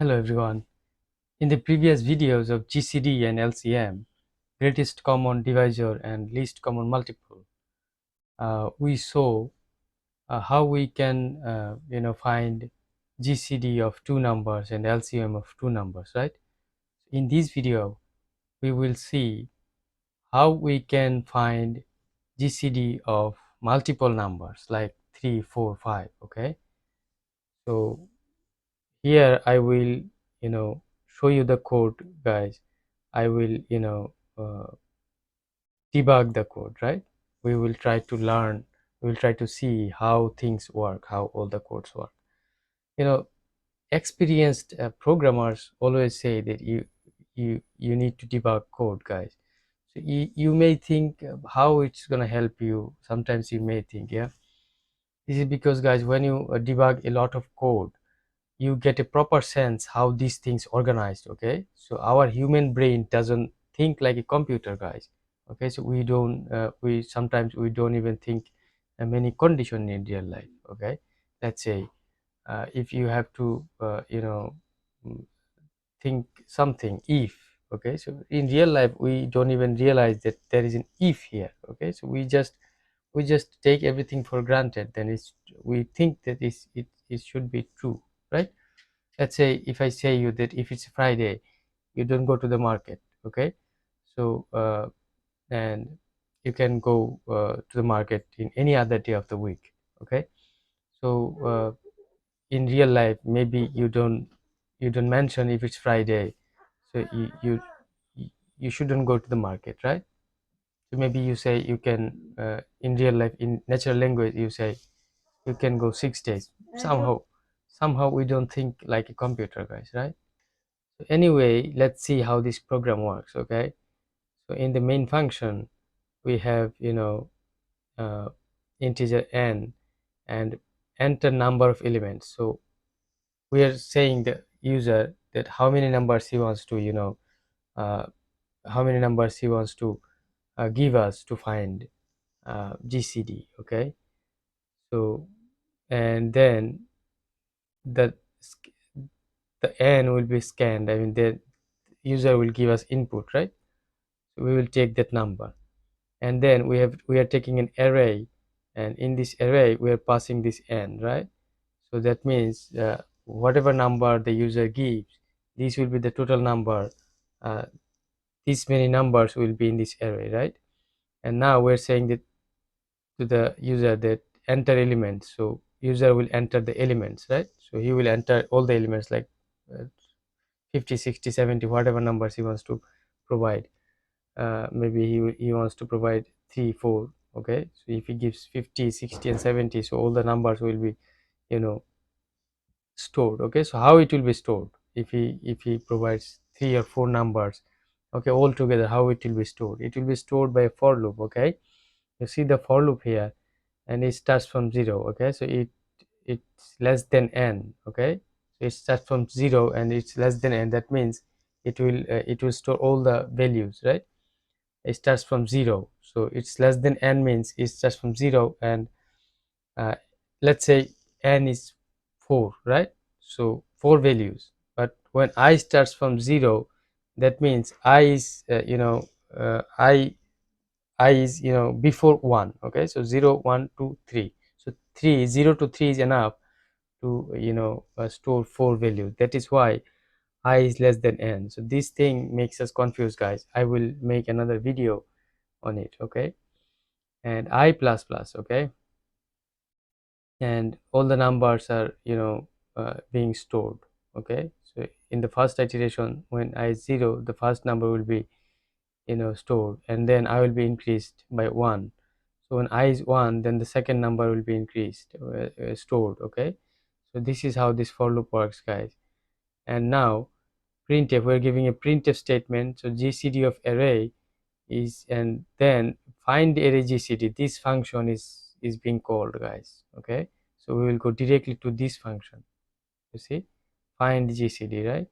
Hello everyone. In the previous videos of GCD and LCM, greatest common divisor and least common multiple, we saw how we can find GCD of two numbers and LCM of two numbers, right? In this video, we will see how we can find GCD of multiple numbers like 3, 4, 5. Okay, so here I will show you the code, guys. I will debug the code, right? We will try to learn, we will try to see how things work, how all the codes work. you know Experienced programmers always say that you need to debug code, guys. So you may think how it's going to help you. Sometimes you may think, yeah, this is because, guys, when you debug a lot of code, you get a proper sense how these things organized. Okay, so our human brain doesn't think like a computer, guys. Okay, so we don't we sometimes we don't even think many condition in real life. Okay, let's say if you have to mm, think something, if, okay, so in real life we don't even realize that there is an if here. Okay, so we just take everything for granted, then we think that it should be true, right? Let's say if I say you that if it's Friday, you don't go to the market. Okay, so and you can go to the market in any other day of the week. Okay, so in real life maybe you don't mention if it's Friday, so you shouldn't go to the market, right? So maybe you say you can in real life, in natural language, you say you can go 6 days. Somehow we don't think like a computer, guys, right? So anyway, let's see how this program works. Okay, so in the main function we have integer n and enter number of elements. So we are saying the user that how many numbers he wants to uh, how many numbers he wants to give us to find GCD. Okay, so and then the the n will be scanned. I mean, the user will give us input, right? So we will take that number, and then we are taking an array, and in this array we are passing this n, right? So that means whatever number the user gives, this will be the total number. uh, these many numbers will be in this array, right? And now we're saying that to the user that enter elements. So user will enter the elements, right? So he will enter all the elements like uh, 50, 60, 70, whatever numbers he wants to provide. Maybe he wants to provide 3, 4. Okay, so if he gives 50, 60 and 70, so all the numbers will be you know stored. Okay, so how it will be stored if he provides 3 or 4 numbers, okay, all together, how it will be stored? It will be stored by a for loop. Okay, you see the for loop here, and it starts from 0. Okay, so it's less than n. Okay, so it starts from 0 and it's less than n. That means it will store all the values, right? It starts from 0, so it's less than n means it starts from 0. And uh, let's say n is 4, right? So 4 values. But when I starts from 0, that means I is I is before 1. Okay, so 0, 1, 2, 3. So 0 to 3 is enough to store 4 values. That is why I is less than n. So this thing makes us confused, guys. I will make another video on it. Okay, and I plus plus. Okay, and all the numbers are being stored. Okay, so in the first iteration, when I is 0, the first number will be stored, and then I will be increased by 1. So when I is 1, then the second number will be increased, stored. Okay, so this is how this for loop works, guys. And now printf, we're giving a printf statement. So GCD of array is, and then find array GCD. This function is being called, guys. Okay, so we will go directly to this function. You see, find GCD, right?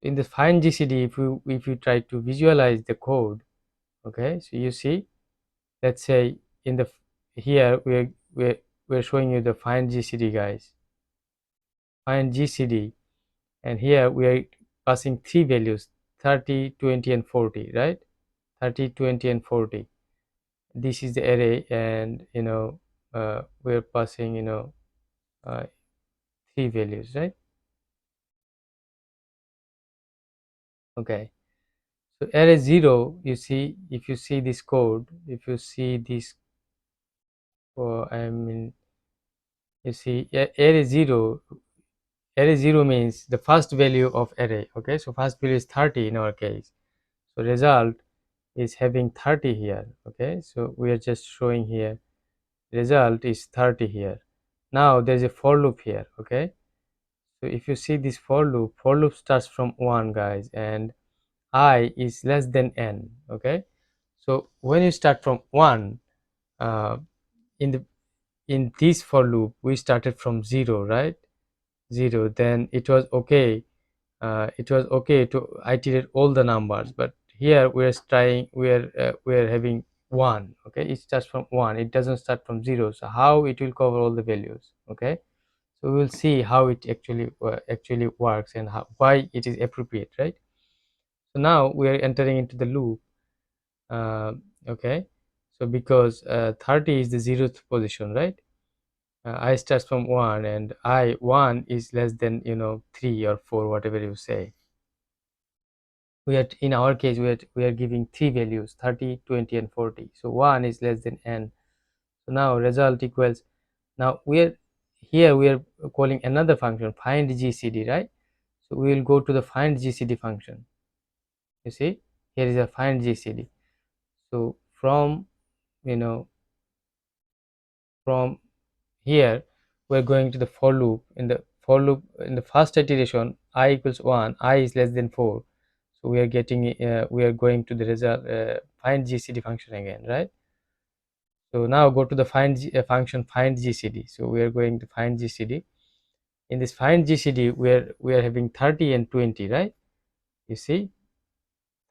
In the find GCD, if you try to visualize the code, okay, so you see, let's say in the here we're showing you the find GCD, guys. Find GCD. and here we are passing three values, 30, 20, and 40, right? 30, 20, and 40. This is the array, and we're passing uh, three values, right? Okay, so array 0, you see, if you see this code, if you see this, I mean, you see array 0. Array 0 means the first value of array. Okay, so first value is 30 in our case, so result is having 30 here. Okay, so we are just showing here result is 30 here. Now there's a for loop here. Okay, so if you see this for loop starts from 1, guys, and I is less than n. Okay, so when you start from 1, uh, in the in this for loop we started from 0, right? 0, then it was okay, it was okay to iterate all the numbers, but here we are trying, we are having 1. Okay, it starts from 1, it doesn't start from 0, so how it will cover all the values? Okay, so we will see how it actually works, and why it is appropriate, right? So now we are entering into the loop. uh, okay, so because 30 is the 0th position, right? I starts from 1, and 1 is less than 3 or 4, whatever you say. We are, in our case, we are giving three values, 30, 20, and 40, so 1 is less than n. So now result equals, now we are calling another function, find GCD, right? So we will go to the find GCD function. You see, here is a find GCD. So from you know from here we're going to the for loop. In the for loop, in the first iteration, I equals 1, I is less than 4, so we are getting we are going to the result, find GCD function again, right? So now go to the function find GCD. So we are going to find GCD. In this find GCD, we are having 30 and 20, right? You see,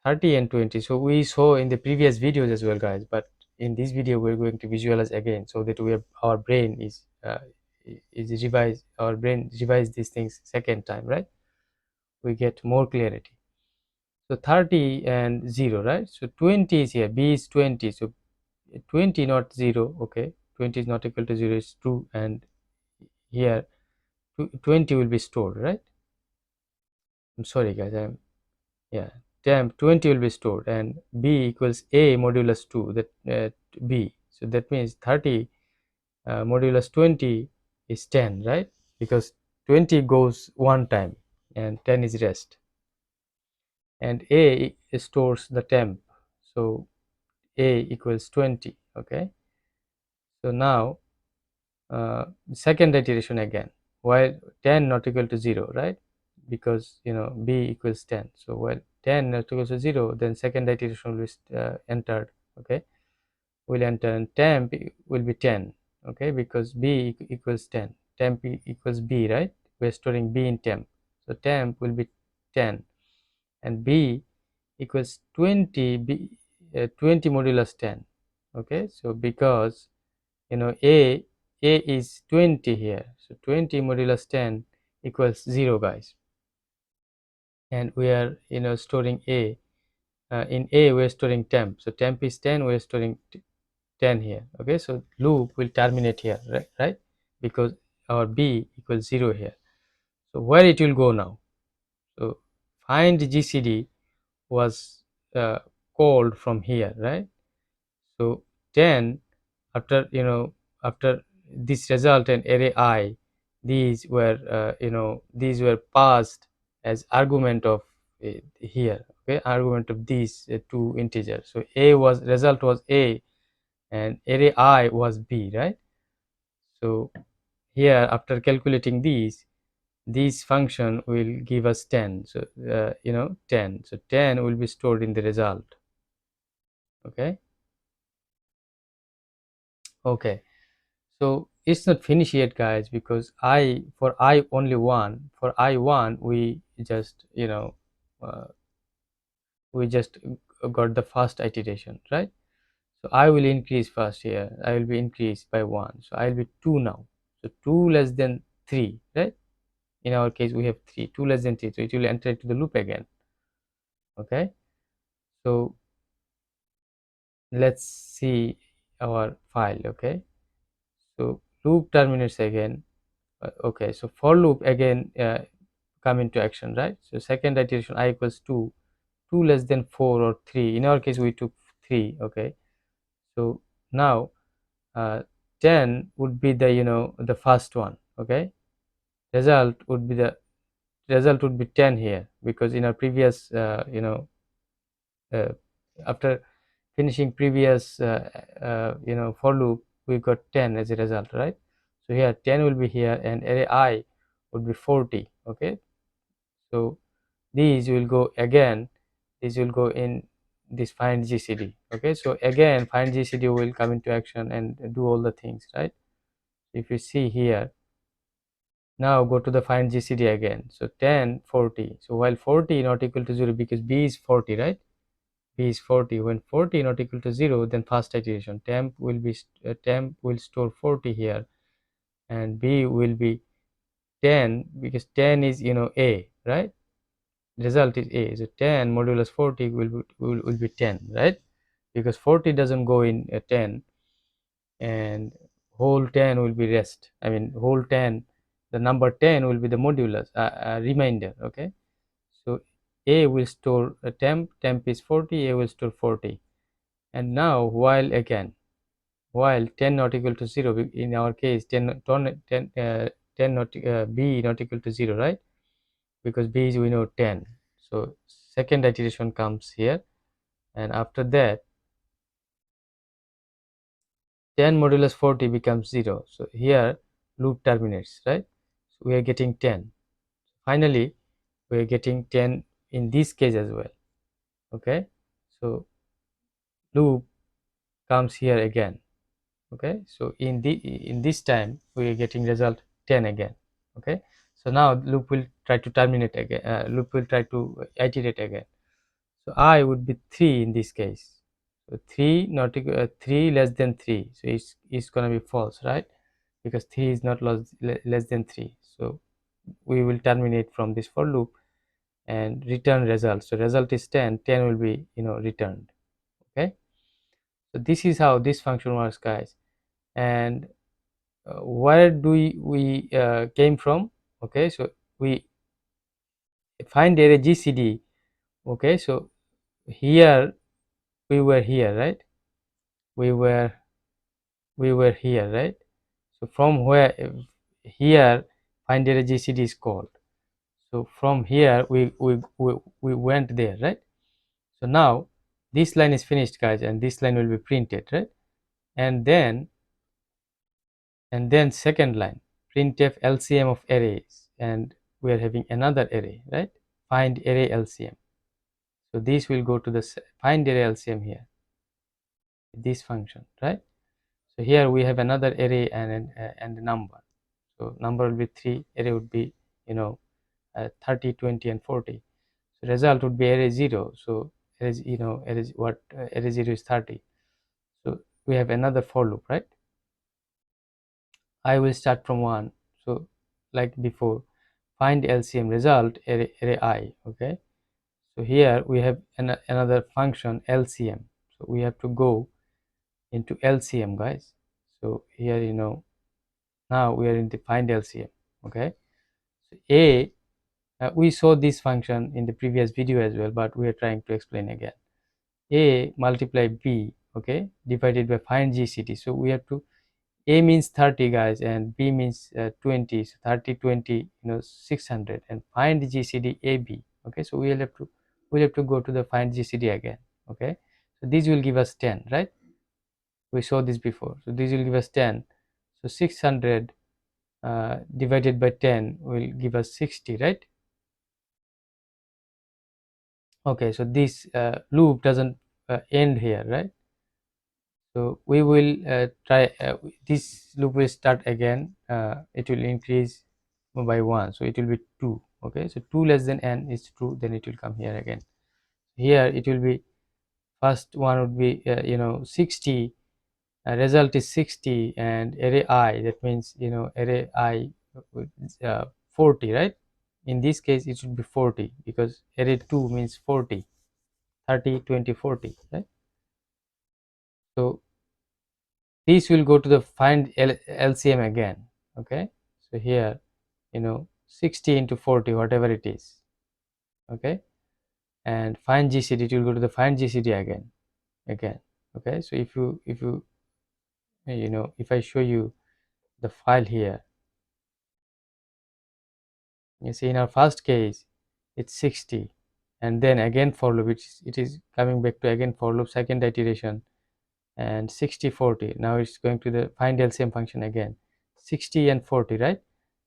30 and 20. So we saw in the previous videos as well, guys, but in this video we're going to visualize again, so that our brain is revised, our brain revise these things second time, right? We get more clarity. So 30 and 0, right? So 20 is here, b is 20, so 20 not 0. Okay, 20 is not equal to 0, is true, and here 20 will be stored, right? I'm sorry, guys, I'm, yeah, temp 20 will be stored, and b equals a modulus 2, that b, so that means 30 modulus 20 is 10, right? Because 20 goes one time and 10 is rest, and a stores the temp, so a equals 20. Okay, so now second iteration again, while 10 not equal to 0, right? Because b equals 10, so while 10 not equal to 0, then second iteration will be entered. Okay, will enter, and temp will be 10. Okay, because b equals 10, temp equals b, right? We're storing b in temp, so temp will be 10, and b equals 20, 20 modulus 10. Okay, so because a is 20 here, so 20 modulus 10 equals 0, guys, and we are storing a, in a we're storing temp, so temp is 10, we're storing 10 here. Okay, so loop will terminate here, right? Because our b equals 0 here. So where it will go now? So find GCD was called from here, right? So 10, after after this result and array I, these were passed as argument of here. Okay, argument of these two integers. So a was, result was a, and array I was b, right? So here, after calculating these, this function will give us 10. So 10, so 10 will be stored in the result. Okay, okay, so it's not finished yet, guys, because for I only 1, for I1 uh, we just got the first iteration, right? So I will increase first here, I will be increased by 1, so I'll be 2 now, so 2 less than 3, right? in our case we have 3, 2 less than 3, so it will enter into the loop again. Okay, so let's see our file. Okay, so loop terminates again. Okay, so for loop again come into action, right? So second iteration I equals 2, 2 less than 4 or 3, in our case we took 3. Okay, so now 10 would be the the first one. Okay, result would be the result would be 10 here, because in our previous uh, after finishing previous for loop we got 10 as a result, right? So here 10 will be here and array I would be 40. Okay, so these will go again, these will go in this find GCD. Okay, so again find GCD will come into action and do all the things, right? If you see here, now go to the find GCD again. So 10, 40. So while 40 not equal to 0, because B is 40, right? B is 40. When 40 not equal to 0, then first iteration temp will be temp will store 40 here, and B will be 10, because 10 is A, right? Result is A. So 10 modulus 40 will be 10, right? Because 40 doesn't go in 10, and whole 10 will be rest. I mean whole 10, the number 10 will be the modulus remainder. Okay, so A will store a temp is 40, A will store 40. And now while again, while 10 not equal to 0, in our case 10 not B not equal to 0, right? Because B is, we know, 10. So second iteration comes here, and after that 10 modulus 40 becomes 0. So here loop terminates, right? So we are getting 10. Finally we are getting 10 in this case as well. Okay, so loop comes here again. Okay, so in this time we are getting result 10 again. Okay, so now loop will try to terminate again, loop will try to iterate again. So I would be 3 in this case. So 3 not 3 less than 3, so it's gonna be false, right? Because 3 is not less than 3. So we will terminate from this for loop and return result. So result is 10, 10 will be returned. Okay, so this is how this function works, guys. And where do we came from? Okay, so we find array GCD. Okay, so here we were here, right? we were we were here, right? So from where, here find array GCD is called. So from here we went there, right? So now this line is finished, guys, and this line will be printed, right? And then second line, printf LCM of arrays, and we are having another array, right? Find array LCM. So this will go to the find array LCM here, this function, right? So here we have another array and a number. So number will be 3, array would be 30, 20 and 40. So result would be array 0. So array array 0 is 30. So we have another for loop, right? I will start from 1. So like before, find LCM result array I. Okay, so here we have another function LCM. So we have to go into LCM, guys. So here now we are in the find LCM. Okay, so A, we saw this function in the previous video as well, but we are trying to explain again. A multiply B, okay, divided by find GCD. So we have to, A means 30, guys, and B means 20. So 30, 20, 600, and find GCD AB. Okay, so we'll have to go to the find GCD again. Okay, so this will give us 10, right? We saw this before. So this will give us 10. So 600 divided by 10 will give us 60, right? Okay, so this loop doesn't end here, right? So we will try this loop will start again. It will increase by 1, so it will be 2. Okay, so 2 less than n is true, then it will come here again. Here it will be, first one would be 60, result is 60, and array I, that means array I 40, right? In this case it should be 40 because array 2 means 40, 30, 20, 40, right? So this will go to the find LCM again. Okay, so here 60 into 40, whatever it is. Okay, and find GCD, it will go to the find GCD again. Okay, so if I show you the file here, you see in our first case it's 60, and then again for loop, it is coming back to again for loop, second iteration, and 60, 40. Now it's going to the find LCM function again, 60 and 40, right?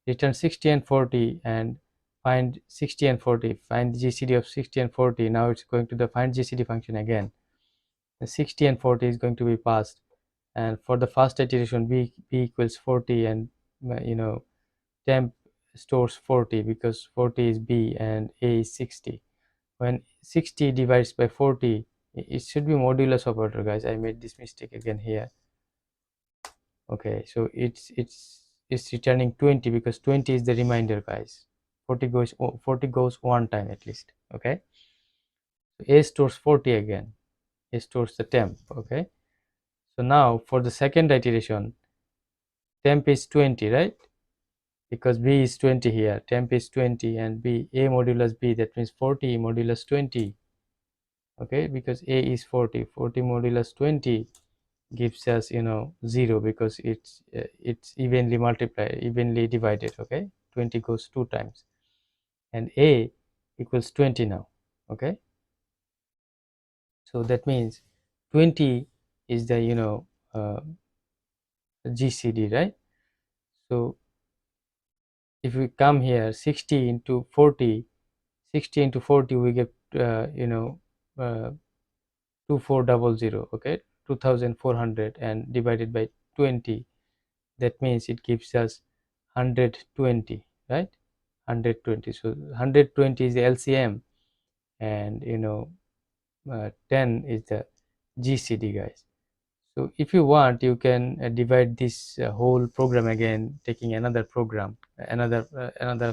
Return 60 and 40 and find 60 and 40, find GCD of 60 and 40. Now it's going to the find GCD function again. The 60 and 40 is going to be passed, and for the first iteration b equals 40, and temp stores 40 because 40 is b and a is 60. When 60 divides by 40, it should be modulus operator, guys. I made this mistake again here. Okay, so it's returning 20 because 20 is the remainder, guys. 40 goes one time at least. Okay, so a stores 40 again, a stores the temp. Okay, so now for the second iteration, temp is 20, right? Because b is 20 here, temp is 20, and b, a modulus b, that means 40 modulus 20. Okay, because a is 40, 40 modulus 20 gives us 0 because it's evenly multiplied, evenly divided. Okay, 20 goes two times, and a equals 20 now. Okay, so that means 20 is the GCD, right? So if we come here, 60 into 40, 60 into 40, we get uh, 2400. Okay, 2400, and divided by 20, that means it gives us 120, right? 120. So 120 is the LCM, and 10 is the GCD, guys. So if you want, you can divide this whole program again, taking another program, another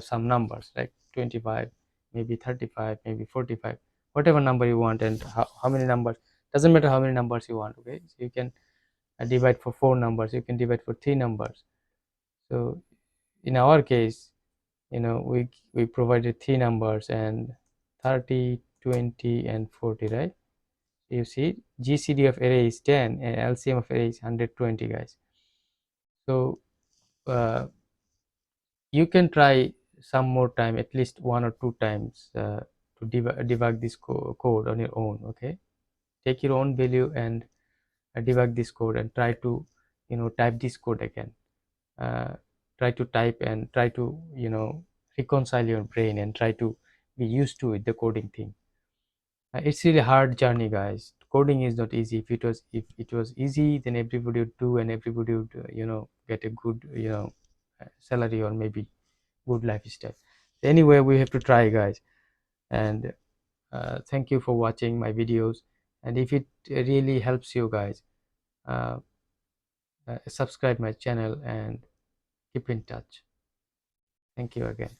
some numbers like 25, maybe 35, maybe 45, whatever number you want, and how many numbers, doesn't matter how many numbers you want. Okay, so you can divide for 4 numbers, you can divide for 3 numbers. So in our case, we provided 3 numbers, and 30, 20, and 40, right? You see, GCD of array is 10 and LCM of array is 120, guys. So you can try some more time, at least 1 or 2 times, to debug this code on your own. Okay, take your own value and debug this code, and try to type this code again. Try to type and try to reconcile your brain and try to be used to it, the coding thing. It's really hard journey, guys. Coding is not easy. If it was easy, then everybody would do, and everybody would get a good salary, or maybe good lifestyle. Anyway, we have to try, guys. And thank you for watching my videos, and if it really helps you guys, uh, subscribe my channel and keep in touch. Thank you again.